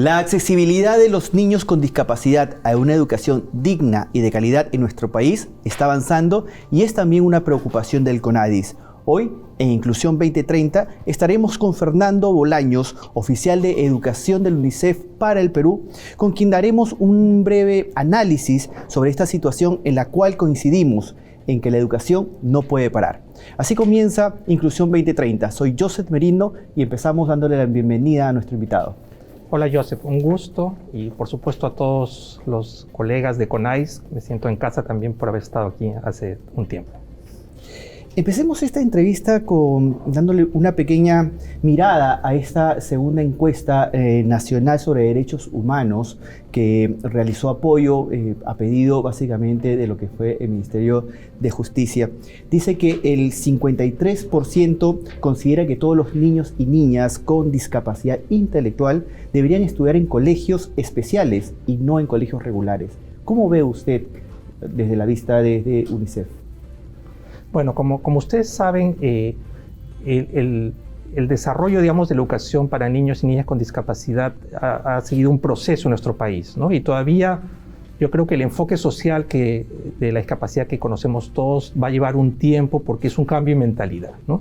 La accesibilidad de los niños con discapacidad a una educación digna y de calidad en nuestro país está avanzando y es también una preocupación del CONADIS. Hoy, en Inclusión 2030, estaremos con Fernando Bolaños, oficial de Educación del UNICEF para el Perú, con quien daremos un breve análisis sobre esta situación en la cual coincidimos en que la educación no puede parar. Así comienza Inclusión 2030. Soy Joseph Merino y empezamos dándole la bienvenida a nuestro invitado. Hola Joseph, un gusto y por supuesto a todos los colegas de CONADIS. Me siento en casa también por haber estado aquí hace un tiempo. Empecemos esta entrevista dándole una pequeña mirada a esta segunda encuesta nacional sobre derechos humanos que realizó apoyo a pedido básicamente de lo que fue el Ministerio de Justicia. Dice que el 53% considera que todos los niños y niñas con discapacidad intelectual deberían estudiar en colegios especiales y no en colegios regulares. ¿Cómo ve usted desde la vista de UNICEF? Bueno, como ustedes saben, el desarrollo, digamos, de la educación para niños y niñas con discapacidad ha seguido un proceso en nuestro país, ¿no? Y todavía yo creo que el enfoque social de la discapacidad que conocemos todos va a llevar un tiempo porque es un cambio en mentalidad, ¿no?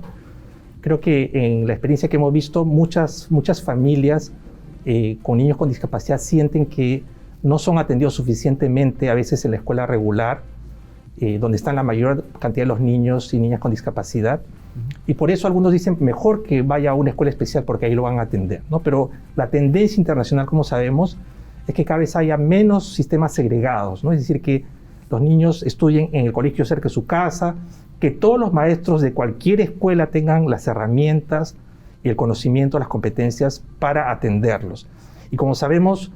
Creo que en la experiencia que hemos visto, muchas familias con niños con discapacidad sienten que no son atendidos suficientemente a veces en la escuela regular, donde están la mayor cantidad de los niños y niñas con discapacidad. Y por eso algunos dicen mejor que vaya a una escuela especial porque ahí lo van a atender, ¿no? Pero la tendencia internacional, como sabemos, es que cada vez haya menos sistemas segregados, ¿no? Es decir, que los niños estudien en el colegio cerca de su casa, que todos los maestros de cualquier escuela tengan las herramientas y el conocimiento, las competencias para atenderlos. Y como sabemos,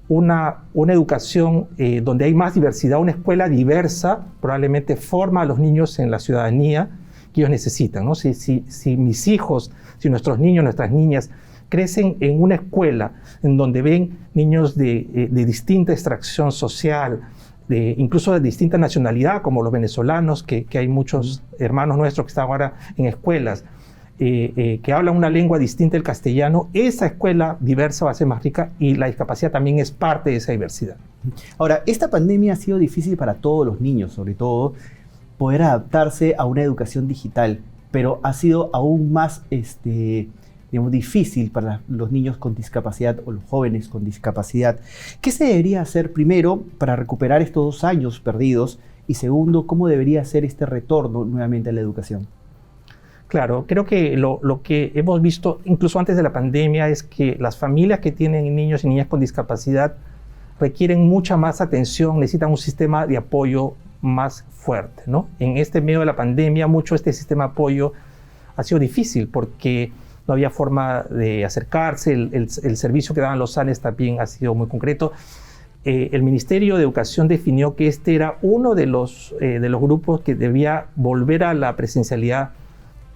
una educación donde hay más diversidad, una escuela diversa, probablemente forma a los niños en la ciudadanía que ellos necesitan, ¿no? Si mis hijos, si nuestros niños, nuestras niñas crecen en una escuela en donde ven niños de distinta extracción social, incluso de distinta nacionalidad, como los venezolanos, que hay muchos hermanos nuestros que están ahora en escuelas, que hablan una lengua distinta del castellano, esa escuela diversa va a ser más rica y la discapacidad también es parte de esa diversidad. Ahora, esta pandemia ha sido difícil para todos los niños, sobre todo poder adaptarse a una educación digital, pero ha sido aún más difícil para los niños con discapacidad o los jóvenes con discapacidad. ¿Qué se debería hacer primero para recuperar estos 2 años perdidos? Y segundo, ¿cómo debería ser este retorno nuevamente a la educación? Claro, creo que lo que hemos visto incluso antes de la pandemia es que las familias que tienen niños y niñas con discapacidad requieren mucha más atención, necesitan un sistema de apoyo más fuerte, ¿no? En este medio de la pandemia, este sistema de apoyo ha sido difícil porque no había forma de acercarse, el servicio que daban los SANES también ha sido muy concreto. El Ministerio de Educación definió que este era uno de los grupos que debía volver a la presencialidad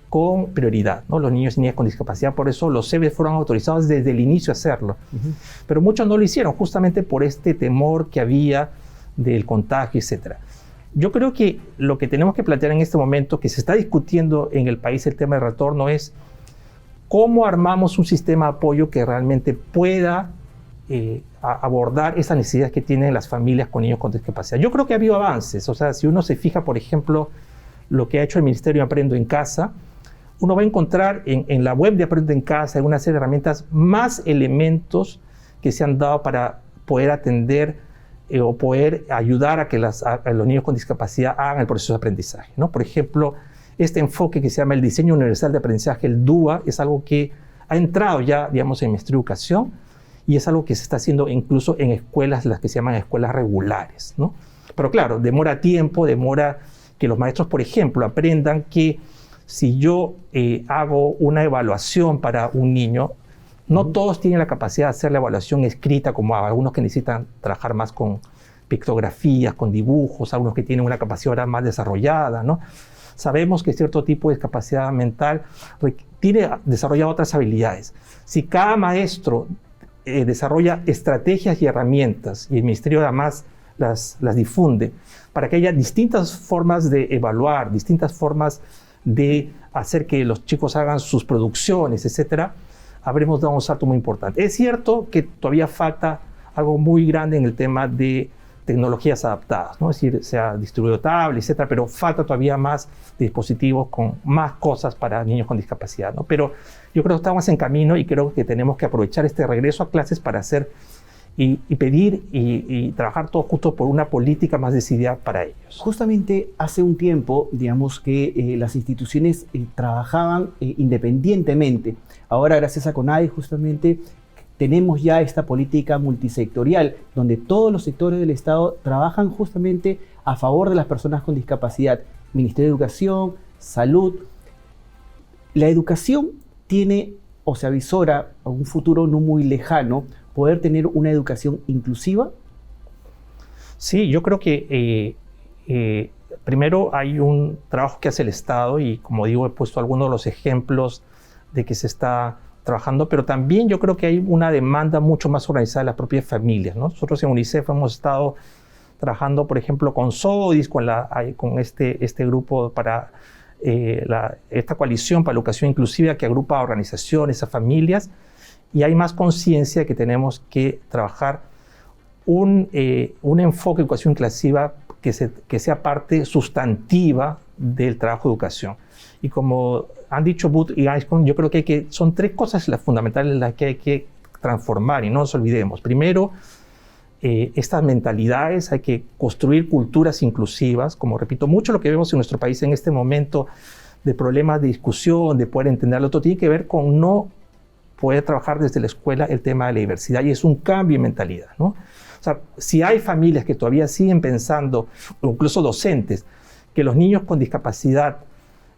con prioridad, ¿no? Los niños y niñas con discapacidad, por eso los CEBES fueron autorizados desde el inicio a hacerlo. Pero muchos no lo hicieron, justamente por este temor que había del contagio, etc. Yo creo que lo que tenemos que plantear en este momento, que se está discutiendo en el país el tema del retorno, es cómo armamos un sistema de apoyo que realmente pueda abordar esas necesidades que tienen las familias con niños con discapacidad. Yo creo que ha habido avances, o sea, si uno se fija, por ejemplo, lo que ha hecho el Ministerio de Aprendo en Casa, uno va a encontrar en la web de Aprendo en Casa, en una serie de herramientas, más elementos que se han dado para poder atender o poder ayudar a que los niños con discapacidad hagan el proceso de aprendizaje, ¿no? Por ejemplo, este enfoque que se llama el Diseño Universal de Aprendizaje, el DUA, es algo que ha entrado ya, digamos, en el Ministerio de Educación y es algo que se está haciendo incluso en escuelas, las que se llaman escuelas regulares, ¿no? Pero claro, demora tiempo, demora que los maestros, por ejemplo, aprendan que si yo hago una evaluación para un niño, no todos tienen la capacidad de hacer la evaluación escrita como algunos que necesitan trabajar más con pictografías, con dibujos, algunos que tienen una capacidad ahora más desarrollada, ¿no? Sabemos que cierto tipo de discapacidad mental tiene desarrollado otras habilidades. Si cada maestro desarrolla estrategias y herramientas, y el Ministerio además las difunde, para que haya distintas formas de evaluar, distintas formas de hacer que los chicos hagan sus producciones, etcétera, habremos dado un salto muy importante. Es cierto que todavía falta algo muy grande en el tema de tecnologías adaptadas, ¿no? Es decir, sea distribuido tablet, etcétera, pero falta todavía más dispositivos con más cosas para niños con discapacidad, ¿no? Pero yo creo que estamos en camino y creo que tenemos que aprovechar este regreso a clases para hacer y pedir y trabajar todos juntos por una política más decidida para ellos. Justamente hace un tiempo, digamos que las instituciones trabajaban independientemente. Ahora, gracias a CONADE, justamente tenemos ya esta política multisectorial, donde todos los sectores del Estado trabajan justamente a favor de las personas con discapacidad. Ministerio de Educación, Salud. La educación tiene o se avisora a un futuro no muy lejano poder tener una educación inclusiva. Sí, yo creo que primero hay un trabajo que hace el Estado y, como digo, he puesto algunos de los ejemplos de que se está trabajando, pero también yo creo que hay una demanda mucho más organizada de las propias familias, ¿no? Nosotros en UNICEF hemos estado trabajando, por ejemplo, con SODIS, con este grupo para esta coalición para la educación inclusiva que agrupa a organizaciones, a familias, y hay más conciencia que tenemos que trabajar un enfoque de educación inclusiva que sea parte sustantiva del trabajo de educación. Y como han dicho Booth y Anscombe, yo creo que son tres cosas las fundamentales las que hay que transformar y no nos olvidemos. Primero, estas mentalidades, hay que construir culturas inclusivas, como repito, mucho lo que vemos en nuestro país en este momento de problemas de discusión, de poder entender lo otro, tiene que ver con no poder trabajar desde la escuela el tema de la diversidad, y es un cambio de mentalidad, ¿no? O sea, si hay familias que todavía siguen pensando, o incluso docentes, que los niños con discapacidad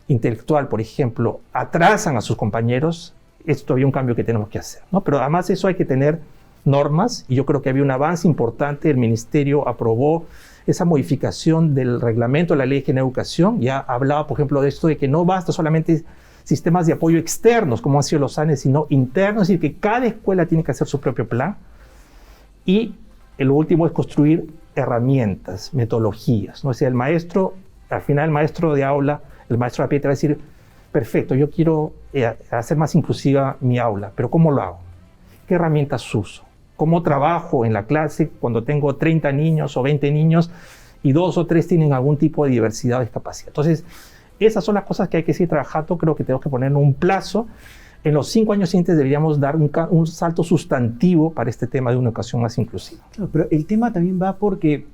intelectual, por ejemplo, atrasan a sus compañeros, es todavía un cambio que tenemos que hacer, ¿no? Pero además de eso hay que tener normas, y yo creo que había un avance importante. El Ministerio aprobó esa modificación del reglamento de la Ley de Género y Educación. Ya hablaba, por ejemplo, de esto de que no basta solamente sistemas de apoyo externos, como han sido los ANES, sino internos, es decir, que cada escuela tiene que hacer su propio plan. Y lo último es construir herramientas, metodologías, ¿no? O sea, el maestro, al final el maestro de aula, el maestro de la pie te va a decir, perfecto, yo quiero hacer más inclusiva mi aula, pero ¿cómo lo hago? ¿Qué herramientas uso? ¿Cómo trabajo en la clase cuando tengo 30 niños o 20 niños y 2 o 3 tienen algún tipo de diversidad o discapacidad? Entonces, esas son las cosas que hay que seguir trabajando. Creo que tenemos que poner un plazo. En los 5 años siguientes deberíamos dar un salto sustantivo para este tema de una educación más inclusiva. Claro, pero el tema también va porque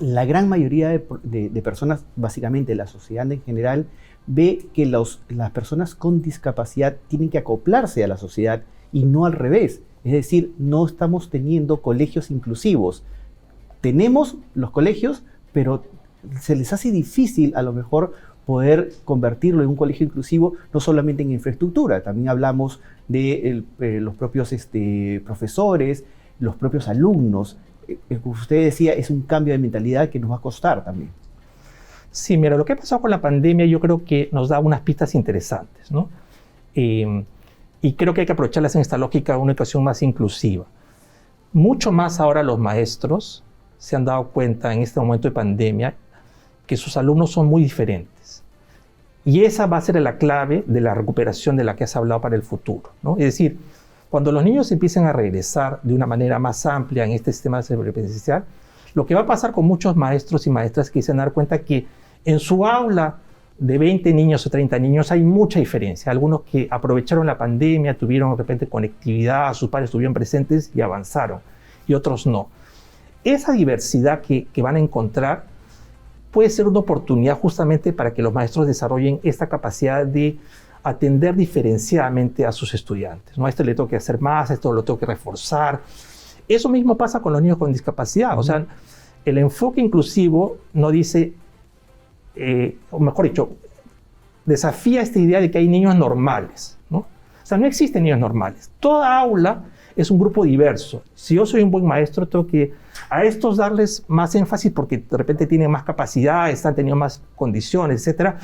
la gran mayoría de personas, básicamente la sociedad en general, ve que las personas con discapacidad tienen que acoplarse a la sociedad y no al revés. Es decir, no estamos teniendo colegios inclusivos. Tenemos los colegios, pero se les hace difícil a lo mejor poder convertirlo en un colegio inclusivo, no solamente en infraestructura, también hablamos de los propios profesores, los propios alumnos. Como usted decía, es un cambio de mentalidad que nos va a costar también. Sí, mira, lo que ha pasado con la pandemia yo creo que nos da unas pistas interesantes, ¿no? Y creo que hay que aprovecharlas en esta lógica de una educación más inclusiva. Mucho más ahora los maestros se han dado cuenta en este momento de pandemia que sus alumnos son muy diferentes. Y esa va a ser la clave de la recuperación de la que has hablado para el futuro, ¿no? Es decir, cuando los niños empiecen a regresar de una manera más amplia en este sistema semipresencial, lo que va a pasar con muchos maestros y maestras que se van a dar cuenta que en su aula de 20 niños o 30 niños hay mucha diferencia. Algunos que aprovecharon la pandemia, tuvieron de repente conectividad, sus padres estuvieron presentes y avanzaron, y otros no. Esa diversidad que van a encontrar puede ser una oportunidad justamente para que los maestros desarrollen esta capacidad de atender diferenciadamente a sus estudiantes, ¿no? A esto le tengo que hacer más, a esto lo tengo que reforzar. Eso mismo pasa con los niños con discapacidad. O sea, el enfoque inclusivo no dice, o mejor dicho, desafía esta idea de que hay niños normales, ¿no? O sea, no existen niños normales. Toda aula es un grupo diverso. Si yo soy un buen maestro, tengo que a estos darles más énfasis porque de repente tienen más capacidad, están teniendo más condiciones, etc.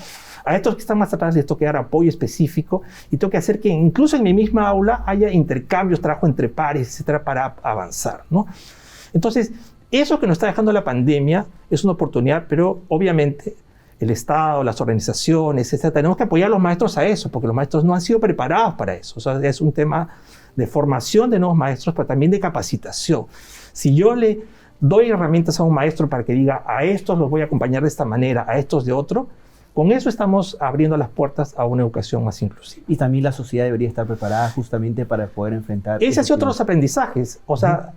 A estos que están más atrás les tengo que dar apoyo específico y tengo que hacer que incluso en mi misma aula haya intercambios, trabajo entre pares, etc. para avanzar, ¿no? Entonces, eso que nos está dejando la pandemia es una oportunidad, pero obviamente el Estado, las organizaciones, etc. Tenemos que apoyar a los maestros a eso, porque los maestros no han sido preparados para eso. O sea, es un tema de formación de nuevos maestros, pero también de capacitación. Si yo le doy herramientas a un maestro para que diga, a estos los voy a acompañar de esta manera, a estos de otro, con eso estamos abriendo las puertas a una educación más inclusiva. Y también la sociedad debería estar preparada justamente para poder enfrentar... Ese ha sido otro de los aprendizajes. O sea,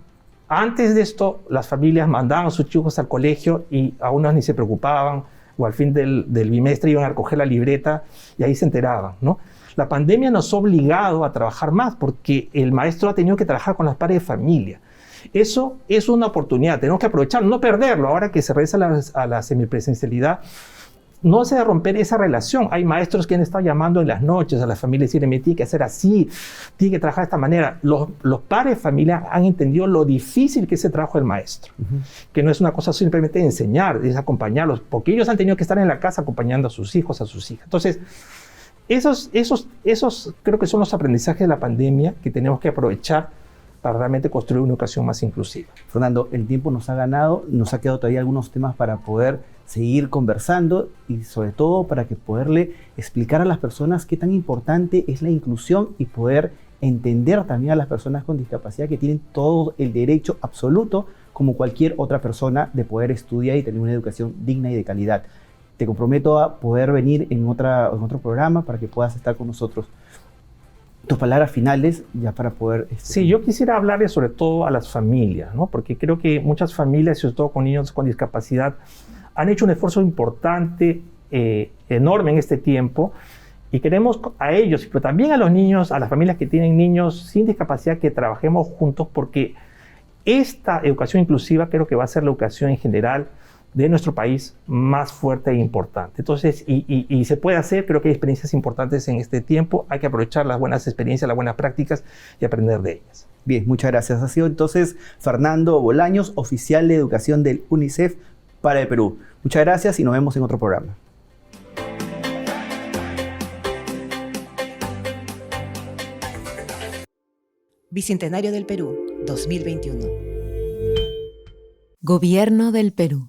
antes de esto, las familias mandaban a sus chicos al colegio y a unos ni se preocupaban, o al fin del bimestre iban a recoger la libreta y ahí se enteraban, ¿no? La pandemia nos ha obligado a trabajar más porque el maestro ha tenido que trabajar con los padres de familia. Eso es una oportunidad, tenemos que aprovecharlo, no perderlo. Ahora que se regresa a la semipresencialidad, no se debe romper esa relación. Hay maestros que han estado llamando en las noches a las familias y decirle, me tiene que hacer así, tiene que trabajar de esta manera. Los padres de familia han entendido lo difícil que es el trabajo del maestro, que no es una cosa simplemente de enseñar, es acompañarlos, porque ellos han tenido que estar en la casa acompañando a sus hijos, a sus hijas. Entonces, esos creo que son los aprendizajes de la pandemia que tenemos que aprovechar para realmente construir una educación más inclusiva. Fernando, el tiempo nos ha ganado, nos ha quedado todavía algunos temas para poder seguir conversando y sobre todo para que poderle explicar a las personas qué tan importante es la inclusión y poder entender también a las personas con discapacidad que tienen todo el derecho absoluto, como cualquier otra persona, de poder estudiar y tener una educación digna y de calidad. Te comprometo a poder venir en otro programa para que puedas estar con nosotros. Tus palabras finales ya para poder... Sí, yo quisiera hablarles sobre todo a las familias, ¿no? Porque creo que muchas familias, sobre todo con niños con discapacidad, han hecho un esfuerzo importante, enorme en este tiempo, y queremos a ellos, pero también a los niños, a las familias que tienen niños sin discapacidad, que trabajemos juntos, porque esta educación inclusiva creo que va a ser la educación en general de nuestro país más fuerte e importante. Entonces, y se puede hacer, creo que hay experiencias importantes en este tiempo, hay que aprovechar las buenas experiencias, las buenas prácticas y aprender de ellas. Bien, muchas gracias. Ha sido entonces Fernando Bolaños, oficial de educación del UNICEF para el Perú. Muchas gracias y nos vemos en otro programa. Bicentenario del Perú, 2021. Gobierno del Perú.